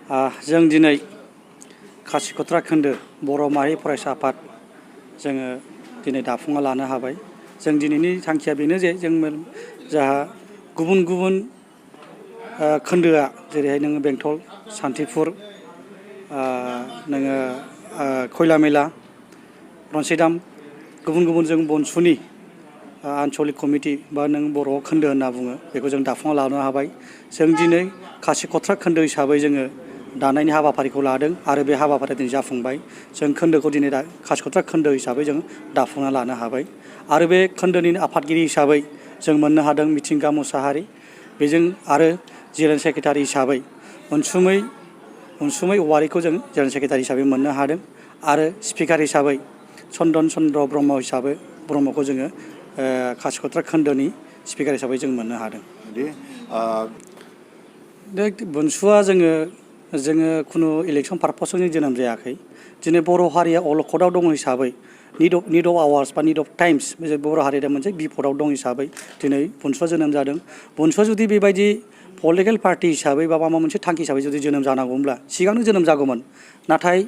जों दिनै खासिकत्रा खोन्दो बर' माहारि फरायसा आफाद जोङो दिनै दाफुंना लानो हाबाय। जों दिनैनि थांखिया बेनो जे जों जाहा गुबुन गुबुन खोन्दोआ जेरैहाय नोङो बेंटल, सान्थिफुर, नोङो खयलामयला, रनसायदाम गुबुन गुबुन जों बनसुनि आन्चलिक कमिटि बा नों बर' खोन्दो होनना बुङो बेखौ जों दाफुंना लानो हाबाय। जों दिनै खासिकत्रा खोन्दो हिसाबै जोङो दानायनि हाबाफारिखौ लादों आरो बे हाबाफारिया दिनै जाफुंबाय। जों खोन्दोखौ दिनै खासिकत्रा खोन्दो हिसाबै जों दाफुंना लानो हाबाय आरो बे खोन्दोनि आफादगिरि हिसाबै जों मोननो हादों मिथिंगा मुसाहारि, बेजों आरो जेनेरेल सेक्रेटारि हिसाबै अनसुमै औवारिखौ जों जेनेरेल सेक्रेटारि हिसाबै मोननो हादों आरो स्पिकार हिसाबै चन्दन चन्द्र ब्रह्मखौ जोङो खासिकत्रा खोन्दोनि स्पिकार हिसाबै जों मोननो हादों। बे बनसुआ जोङो खुनु इलेक्सन पारपसाव जोनोम जायाखै। दिनै बर' हारिया अलखदाव दङ हिसाबै निड अफ आवार्स बा निड अफ टाइम्स बर' हारिया मोनसे बिपदआव दं हिसाबै दिनै बनसुआ जोनोम जादों। बनसुआ जुदि बेबायदि पलिटिकेल पार्टि हिसाबै बा माबा मोनसे थांखि हिसाबै जुदि जोनोम जानांगौब्ला सिगांनो जोनोम जागौमोन। नाथाय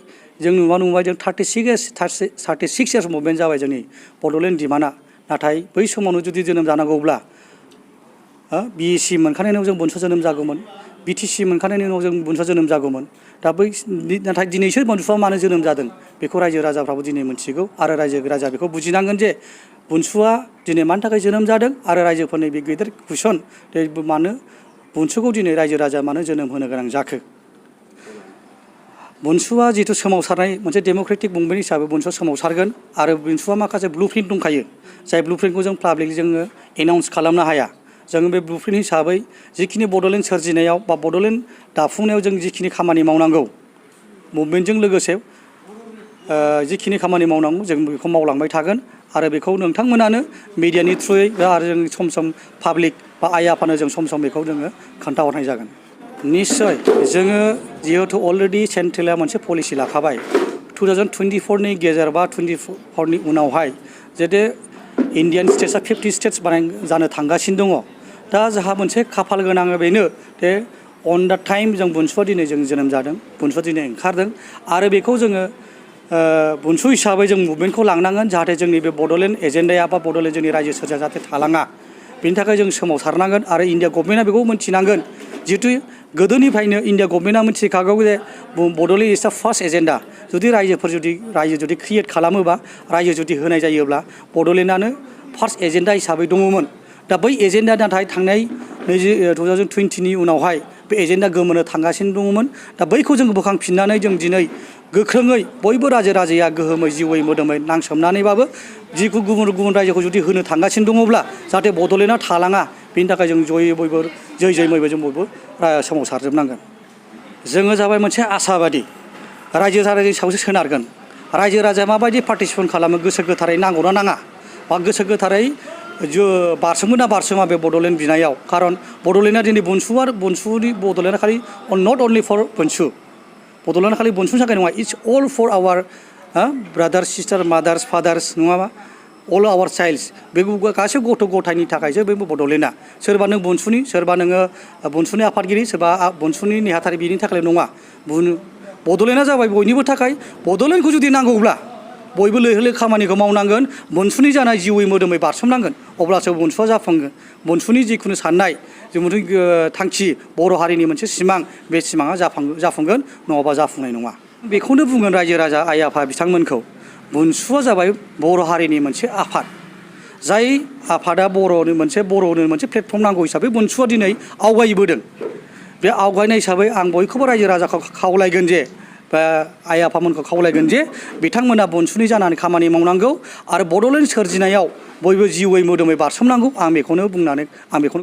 जों नुबाय जों 36 इयार्स मुभमेन्ट जाबाय जोंनि बड'लेण्ड डिमान्डआ। नाथाय बै समावनो जुदि जोनोम जानांगौब्ला BEC मोनखानायनि उनाव जों बनसुआ जोनोम जागौमोन, BTC मोनखानायनि उनाव जों बनसुआ जोनोम जागौमोन। नाथाय दिनैसो बनसुआ मानो जोनोम जादों बेखौ रायजो राजाफ्राबो दिनै मिथिगौ आरो रायजो राजा बेखौ बुजिनांगोन जे बनसुआ दिनै मानि थाखाय जोनोम जादों आरो रायजोफोरनि बे गेदेर कुइसन मानो बनसुखौ दिनै रायजो राजा मानो जोनोम होनो गोनां जाखो। बनसुआ जिहेतु सोमावसारनाय मोनसे डेम'क्रेटिक मुभमेन्ट हिसाबै बनसुआ सोमावसारगोन आरो बनसुआ माखासे ब्लुप्रिन्ट दंखायो, जाय ब्लुप्रिन्टखौ जों पाब्लिकलि जोङो एनाउन्स खालामनो हाया। जों बे ब्लुप्रिन्ट हिसाबै जिखिनि बड'लेण्ड सोरजिनायाव बा बड'लेण्ड दाफुंनायाव जों जिखिनि खामानि मावनांगौ मुभमेन्टजों लोगोसे जिखिनि खामानि मावनांगौ जों बेखौ मावलांबाय थागोन आरो बेखौ नोंथांमोनानो मिडियानि थ्रुयै आरो जों सम सम पाब्लिक बा आइ आफानो जों सम सम बेखौ जोङो खोन्थाहरनाय जागोन। निस्सय जोङो जिहेथु अलरेडि सेन्ट्रेला मोनसे पलिसि लाखाबाय 2024नि गेजेर बा 24नि उनावहाय जाहाथे इण्डियान स्टेट्सआ 50 स्टेट्स जानो थांगासिनो दङ। दा जोंहा मोनसे खाफाल गोनां बेनो जे अन दा टाइम जों बनसुआ दिनै जों जोनोम जादों, बनसुआ दिनै ओंखारदों आरो बेखौ जोङो बनसु हिसाबै जों मुभमेन्टखौ लांनांगोन जाहाथे जोंनि बे बड'लेण्ड एजेन्डाया बा बड'लेण्ड जोंनि रायजो सोरजिया जाहाथे थालाङा। बेनि थाखाय जों सोमावसारनांगोन आरो इण्डिया गभर्नमेन्टआ बेखौ मोनथिनांगोन। जिहेतु गोदोनिफ्रायनो इण्डिया गभर्नमेन्टआ मिथिखागौ जे Bodoland is the first agenda. जुदि रायजो जुदि क्रिएट खालामोबा रायजो जुदि होनाय जायोब्ला बड'लेण्डआनो फार्स्ट एजेन्डा हिसाबै दङमोन। दा बै एजेन्डा नाथाय थांनाय 2020नि उनावहाय बे एजेन्डा गोमोनो थांगासिनो दङमोन। दा बैखौ जों बोखांफिननानै जों दिनै गोख्रोङै बयबो रायजो राजाया गोहोमै जिउयै मोदोमै नांसोमनानैबाबो जिखौ गुबुन रायजोखौ जुदि होनो थांगासिनो दङब्ला जाहाथे बड'लेण्डआ थालाङा बेनि थाखाय जों जयै बयबो जै मैबो जों बयबो सोमावसारजोबनांगोन। जोङो जाबाय मोनसे आसाबादि रायजो राजानि सायावसो सोनारगोन। रायजो राजाया माबायदि पार्टिसिपेट खालामो गोसो गोथारै नांगौना नाङा बा गोसो गोथारै बारसोमो ना बारसोमा बे बड'लेण्ड बिनायाव। खारन बड'लेण्डआ दिनै बनसुनि बड'लेण्डआ खालि नट अनलि फर बनसु, बड'लेण्डआ खालि बनसुनि थाखाय नङा, it's all for our brothers sisters mothers fathers नङाबा अल आवार चाइल्ड्स। बे गासैबो गथ' गथायनि थाखायसो बे बड'लेण्डआ। सोरबा नों बनसुनि, सोरबा नोङो बनसुनि आफादगिरि, सोरबा बनसुनि नेहाथारि, बिनि थाखाय नङा। बड'लेण्डआ जाबाय बयनिबो थाखाय। बड'लेण्डखौ जुदि नांगौब्ला बयबो लैहोर खामानिखौ मावनांगोन, बनसुनि जानाय जिउयै मोदोमै बारसोमनांगोन, अब्लासो बनसुआ जाफुंगोन। बनसुनि जिखुनु साननाय थांखि बर' हारिनि मोनसे सिमां, बे सिमाङा जाफुंगोन, नङाबा जाफुंनाय नङा। बेखौनो बुंगोन रायजो राजा आइ आफा बिथांमोनखौ, बनसुआ जाबाय बर' हारिनि मोनसे आफाद। जाय आफादा बर'नो मोनसे प्लेटफर्म नांगौ हिसाबै बनसुआ दिनै आवगायबोदों। बे आवगायनाय हिसाबै आं बयखौबो रायजो राजाखौ खावलायगोन जे बा आइ आफामोनखौ खावलायगोन जे बिथांमोना बनसुनि जानानै खामानि मावनांगौ आरो बड'लेण्ड सोरजिनायाव बयबो जिउयै मोदोमै बारसोमनांगौ। आं बेखौनो बुंनानै